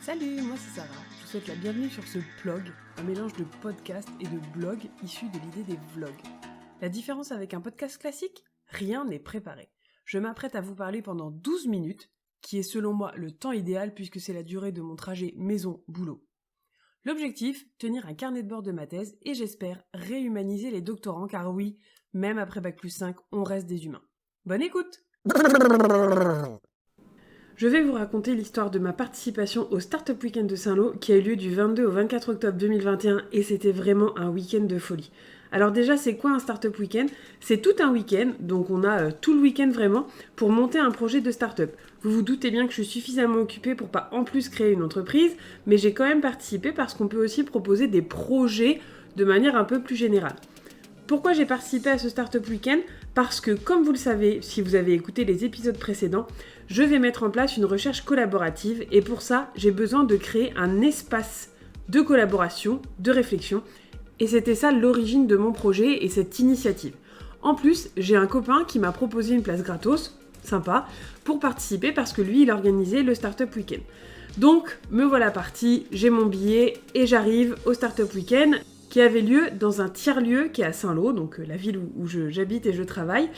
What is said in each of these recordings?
Salut, moi c'est Sarah. Je vous souhaite la bienvenue sur ce blog, un mélange de podcast et de blog issu de l'idée des vlogs. La différence avec un podcast classique ? Rien n'est préparé. Je m'apprête à vous parler pendant 12 minutes, qui est selon moi le temps idéal puisque c'est la durée de mon trajet maison-boulot. L'objectif, tenir un carnet de bord de ma thèse et j'espère réhumaniser les doctorants car oui, même après Bac+5, on reste des humains. Bonne écoute! Je vais vous raconter l'histoire de ma participation au Startup Weekend de Saint-Lô qui a eu lieu du 22 au 24 octobre 2021 et c'était vraiment un week-end de folie. Alors déjà, c'est quoi un Startup Weekend ? C'est tout un week-end, donc on a tout le week-end vraiment, pour monter un projet de start-up. Vous vous doutez bien que je suis suffisamment occupée pour pas en plus créer une entreprise, mais j'ai quand même participé parce qu'on peut aussi proposer des projets de manière un peu plus générale. Pourquoi j'ai participé à ce Startup Weekend ? Parce que, comme vous le savez, si vous avez écouté les épisodes précédents, je vais mettre en place une recherche collaborative et pour ça, j'ai besoin de créer un espace de collaboration, de réflexion. Et c'était ça l'origine de mon projet et cette initiative. En plus, j'ai un copain qui m'a proposé une place gratos, sympa, pour participer parce que lui, il organisait le Startup Weekend. Donc, me voilà partie, j'ai mon billet et j'arrive au Startup Weekend qui avait lieu dans un tiers-lieu qui est à Saint-Lô, donc la ville où j'habite et je travaille,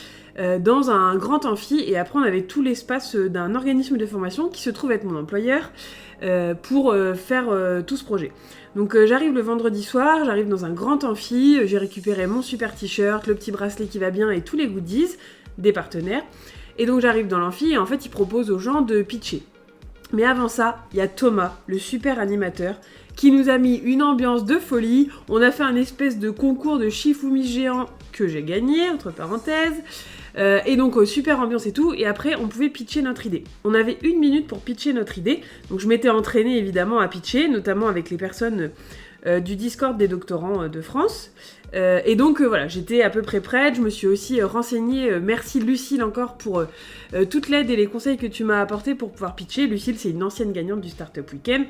dans un grand amphi. Et après, on avait tout l'espace d'un organisme de formation qui se trouve être mon employeur pour faire tout ce projet. Donc j'arrive le vendredi soir, j'arrive dans un grand amphi, j'ai récupéré mon super t-shirt, le petit bracelet qui va bien et tous les goodies des partenaires. Et donc j'arrive dans l'amphi et en fait, ils proposent aux gens de pitcher. Mais avant ça, il y a Thomas, le super animateur, qui nous a mis une ambiance de folie. On a fait un espèce de concours de Shifumi géant que j'ai gagné, entre parenthèses. Et donc, super ambiance et tout. Et après, on pouvait pitcher notre idée. On avait 1 minute pour pitcher notre idée. Donc, je m'étais entraînée évidemment à pitcher, notamment avec les personnes du Discord des doctorants de France. Et donc, voilà, j'étais à peu près prête. Je me suis aussi renseignée. Merci Lucille encore pour toute l'aide et les conseils que tu m'as apportés pour pouvoir pitcher. Lucille, c'est une ancienne gagnante du Startup Weekend.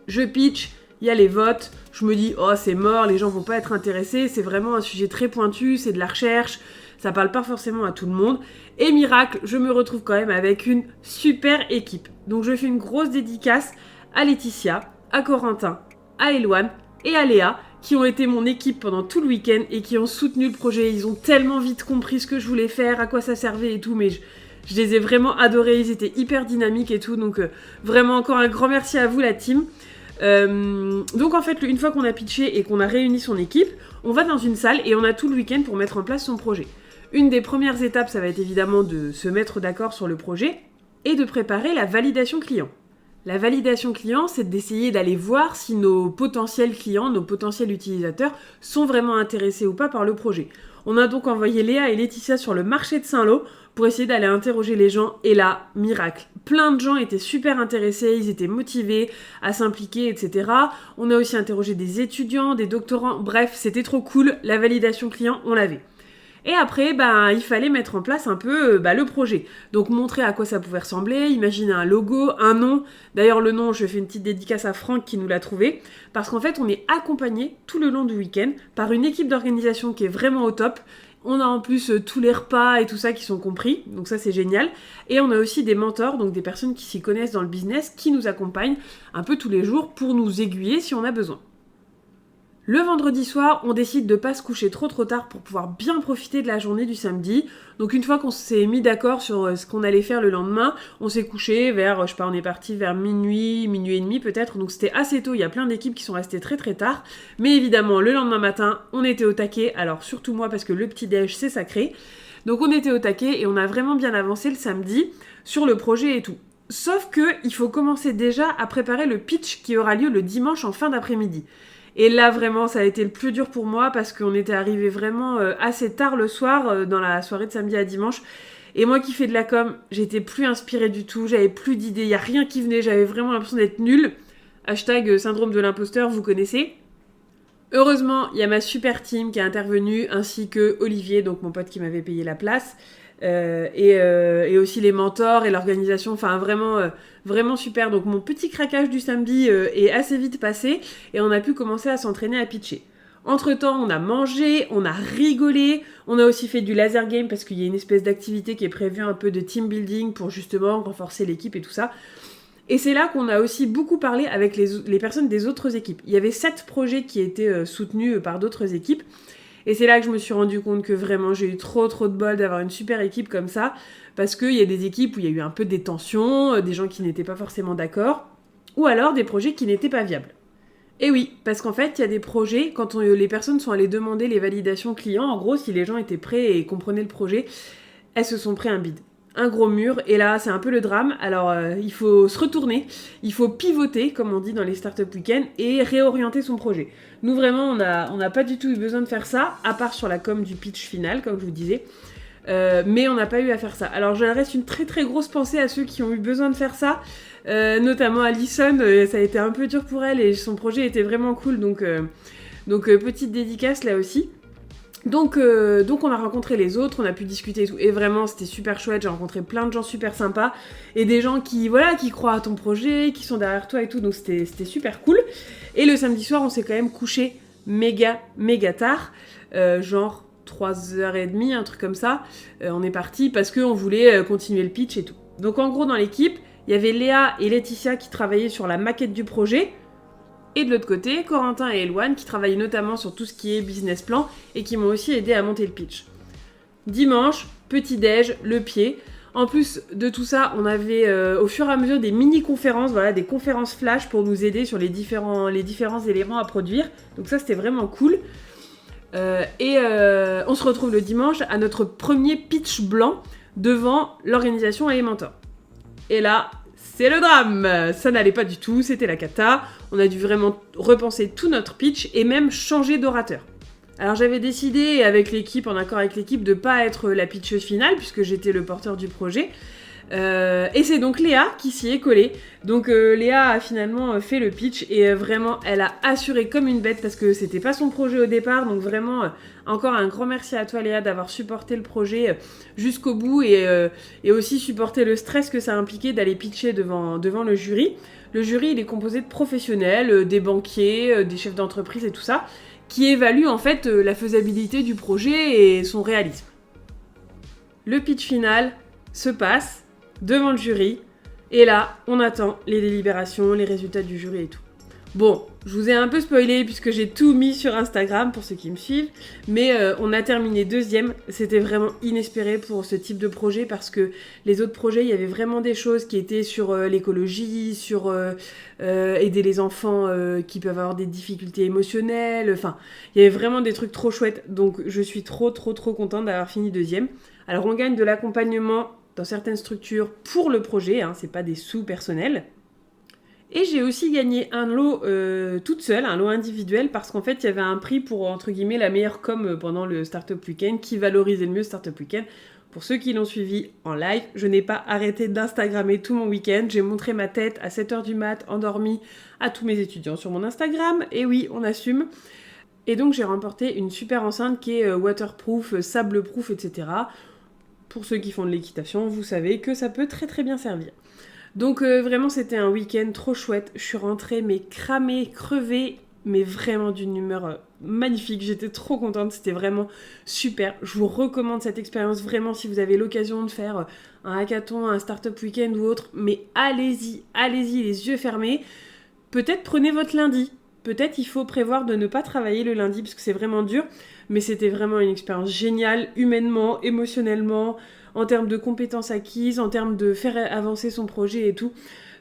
Je pitch, il y a les votes, je me dis « Oh, c'est mort, les gens vont pas être intéressés, c'est vraiment un sujet très pointu, c'est de la recherche, ça parle pas forcément à tout le monde. » Et miracle, je me retrouve quand même avec une super équipe. Donc je fais une grosse dédicace à Laetitia, à Corentin, à Eloane et à Léa, qui ont été mon équipe pendant tout le week-end et qui ont soutenu le projet. Ils ont tellement vite compris ce que je voulais faire, à quoi ça servait et tout, mais je les ai vraiment adorés, ils étaient hyper dynamiques et tout, donc vraiment encore un grand merci à vous la team. Donc en fait, une fois qu'on a pitché et qu'on a réuni son équipe, on va dans une salle et on a tout le week-end pour mettre en place son projet. Une des premières étapes, ça va être évidemment de se mettre d'accord sur le projet et de préparer la validation client. La validation client, c'est d'essayer d'aller voir si nos potentiels clients, nos potentiels utilisateurs sont vraiment intéressés ou pas par le projet. On a donc envoyé Léa et Laetitia sur le marché de Saint-Lô pour essayer d'aller interroger les gens. Et là, miracle, plein de gens étaient super intéressés, ils étaient motivés à s'impliquer, etc. On a aussi interrogé des étudiants, des doctorants, bref, c'était trop cool. La validation client, on l'avait. Et après, il fallait mettre en place un peu le projet. Donc montrer à quoi ça pouvait ressembler, imaginer un logo, un nom. D'ailleurs, le nom, je fais une petite dédicace à Franck qui nous l'a trouvé. Parce qu'en fait, on est accompagné tout le long du week-end par une équipe d'organisation qui est vraiment au top. On a en plus tous les repas et tout ça qui sont compris, donc ça c'est génial. Et on a aussi des mentors, donc des personnes qui s'y connaissent dans le business, qui nous accompagnent un peu tous les jours pour nous aiguiller si on a besoin. Le vendredi soir, on décide de pas se coucher trop tard pour pouvoir bien profiter de la journée du samedi. Donc une fois qu'on s'est mis d'accord sur ce qu'on allait faire le lendemain, on s'est couché vers, on est parti vers minuit et demi peut-être. Donc c'était assez tôt, il y a plein d'équipes qui sont restées très très tard. Mais évidemment, le lendemain matin, on était au taquet. Alors surtout moi parce que le petit-déj, c'est sacré. Donc on était au taquet et on a vraiment bien avancé le samedi sur le projet et tout. Sauf qu'il faut commencer déjà à préparer le pitch qui aura lieu le dimanche en fin d'après-midi. Et là, vraiment, ça a été le plus dur pour moi parce qu'on était arrivé vraiment assez tard le soir, dans la soirée de samedi à dimanche. Et moi qui fais de la com, j'étais plus inspirée du tout, j'avais plus d'idées, il n'y a rien qui venait, j'avais vraiment l'impression d'être nulle. Hashtag syndrome de l'imposteur, vous connaissez. Heureusement, il y a ma super team qui est intervenue, ainsi que Olivier, donc mon pote qui m'avait payé la place. Et aussi les mentors et l'organisation, enfin vraiment super. Donc mon petit craquage du samedi est assez vite passé et on a pu commencer à s'entraîner à pitcher. Entre-temps, on a mangé, on a rigolé, on a aussi fait du laser game parce qu'il y a une espèce d'activité qui est prévue un peu de team building pour justement renforcer l'équipe et tout ça. Et c'est là qu'on a aussi beaucoup parlé avec les personnes des autres équipes. Il y avait 7 projets qui étaient soutenus par d'autres équipes. Et c'est là que je me suis rendu compte que vraiment j'ai eu trop de bol d'avoir une super équipe comme ça. Parce qu'il y a des équipes où il y a eu un peu des tensions, des gens qui n'étaient pas forcément d'accord. Ou alors des projets qui n'étaient pas viables. Et oui, parce qu'en fait, il y a des projets, quand les personnes sont allées demander les validations clients, en gros, si les gens étaient prêts et comprenaient le projet, elles se sont pris un bide. Un gros mur, et là, c'est un peu le drame. Alors, il faut se retourner, il faut pivoter, comme on dit dans les Startup Weekend, et réorienter son projet. Nous, vraiment, on n'a pas du tout eu besoin de faire ça, à part sur la com du pitch final, comme je vous disais. Mais on n'a pas eu à faire ça. Alors, j'adresse une très très grosse pensée à ceux qui ont eu besoin de faire ça, notamment Alison. Ça a été un peu dur pour elle, et son projet était vraiment cool, donc petite dédicace là aussi. Donc on a rencontré les autres, on a pu discuter et tout, et vraiment c'était super chouette, j'ai rencontré plein de gens super sympas, et des gens qui croient à ton projet, qui sont derrière toi et tout, donc c'était super cool. Et le samedi soir, on s'est quand même couché méga tard, genre 3h30, un truc comme ça, on est parti parce qu'on voulait continuer le pitch et tout. Donc en gros dans l'équipe, il y avait Léa et Laetitia qui travaillaient sur la maquette du projet, et de l'autre côté, Corentin et Eloane qui travaillaient notamment sur tout ce qui est business plan et qui m'ont aussi aidé à monter le pitch. Dimanche, petit-déj, le pied. En plus de tout ça, on avait au fur et à mesure des mini-conférences, voilà, des conférences flash pour nous aider sur les différents éléments à produire. Donc ça, c'était vraiment cool. On se retrouve le dimanche à notre premier pitch blanc devant l'organisation Elementor. Et là, c'est le drame. Ça n'allait pas du tout, c'était la cata. On a dû vraiment repenser tout notre pitch et même changer d'orateur. Alors j'avais décidé avec l'équipe, en accord avec l'équipe, de pas être la pitcheuse finale puisque j'étais le porteur du projet. Et c'est donc Léa qui s'y est collée. Donc Léa a finalement fait le pitch et vraiment elle a assuré comme une bête parce que c'était pas son projet au départ. Donc vraiment encore un grand merci à toi Léa d'avoir supporté le projet jusqu'au bout et aussi supporter le stress que ça impliquait d'aller pitcher devant le jury. Le jury il est composé de professionnels, des banquiers, des chefs d'entreprise et tout ça qui évaluent en fait la faisabilité du projet et son réalisme. Le pitch final se passe devant le jury, et là, on attend les délibérations, les résultats du jury et tout. Bon, je vous ai un peu spoilé puisque j'ai tout mis sur Instagram pour ceux qui me suivent, mais on a terminé deuxième. C'était vraiment inespéré pour ce type de projet parce que les autres projets, il y avait vraiment des choses qui étaient sur l'écologie, sur aider les enfants qui peuvent avoir des difficultés émotionnelles. Enfin, il y avait vraiment des trucs trop chouettes. Donc, je suis trop contente d'avoir fini deuxième. Alors, on gagne de l'accompagnement dans certaines structures pour le projet, hein, c'est pas des sous personnels. Et j'ai aussi gagné un lot toute seule, un lot individuel, parce qu'en fait, il y avait un prix pour, entre guillemets, la meilleure com pendant le Startup Weekend, qui valorisait le mieux Startup Weekend. Pour ceux qui l'ont suivi en live, je n'ai pas arrêté d'Instagrammer tout mon week-end. J'ai montré ma tête à 7h du mat, endormie, à tous mes étudiants sur mon Instagram. Et oui, on assume. Et donc, j'ai remporté une super enceinte qui est waterproof, sable-proof, etc. Pour ceux qui font de l'équitation, vous savez que ça peut très bien servir. Donc vraiment c'était un week-end trop chouette, je suis rentrée mais cramée, crevée, mais vraiment d'une humeur magnifique, j'étais trop contente, c'était vraiment super. Je vous recommande cette expérience vraiment si vous avez l'occasion de faire un hackathon, un startup week-end ou autre, mais allez-y, les yeux fermés. Peut-être prenez votre lundi, peut-être il faut prévoir de ne pas travailler le lundi parce que c'est vraiment dur, mais c'était vraiment une expérience géniale, humainement, émotionnellement, en termes de compétences acquises, en termes de faire avancer son projet et tout.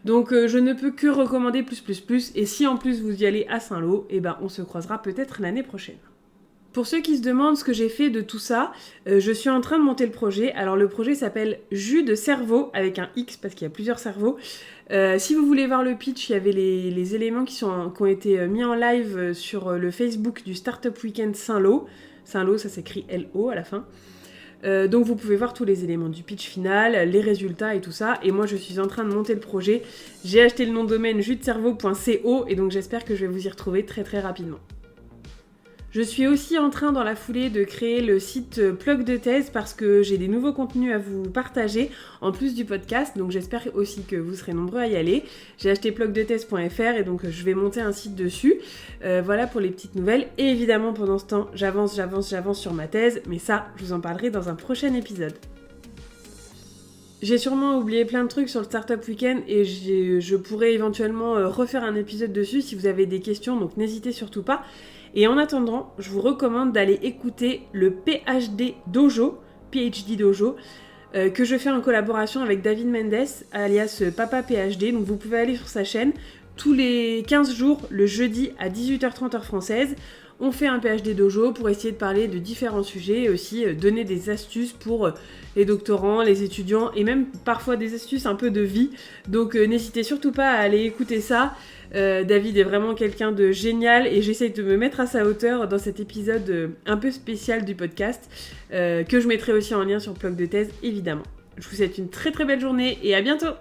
Donc je ne peux que recommander plus. Et si en plus vous y allez à Saint-Lô, eh ben, on se croisera peut-être l'année prochaine. Pour ceux qui se demandent ce que j'ai fait de tout ça, je suis en train de monter le projet. Alors le projet s'appelle Jus de cerveau, avec un X parce qu'il y a plusieurs cerveaux. Si vous voulez voir le pitch, il y avait les éléments qui ont été mis en live sur le Facebook du Startup Weekend Saint-Lô. Saint-Lô, ça s'écrit L-O à la fin. Donc vous pouvez voir tous les éléments du pitch final, les résultats et tout ça. Et moi je suis en train de monter le projet. J'ai acheté le nom de domaine jusdecerveau.co et donc j'espère que je vais vous y retrouver très rapidement. Je suis aussi en train dans la foulée de créer le site Plug de thèse parce que j'ai des nouveaux contenus à vous partager en plus du podcast, donc j'espère aussi que vous serez nombreux à y aller. J'ai acheté plugdethèse.fr et donc je vais monter un site dessus. Voilà pour les petites nouvelles. Et évidemment pendant ce temps, j'avance sur ma thèse, mais ça, je vous en parlerai dans un prochain épisode. J'ai sûrement oublié plein de trucs sur le Startup Weekend et je pourrais éventuellement refaire un épisode dessus si vous avez des questions, donc n'hésitez surtout pas. Et en attendant, je vous recommande d'aller écouter le PhD Dojo, que je fais en collaboration avec David Mendes, alias Papa PhD. Donc vous pouvez aller sur sa chaîne tous les 15 jours, le jeudi à 18h30 heure française. On fait un PhD Dojo pour essayer de parler de différents sujets et aussi donner des astuces pour les doctorants, les étudiants et même parfois des astuces un peu de vie. Donc n'hésitez surtout pas à aller écouter ça. David est vraiment quelqu'un de génial et j'essaye de me mettre à sa hauteur dans cet épisode un peu spécial du podcast que je mettrai aussi en lien sur le blog de thèse évidemment. Je vous souhaite une très très belle journée et à bientôt.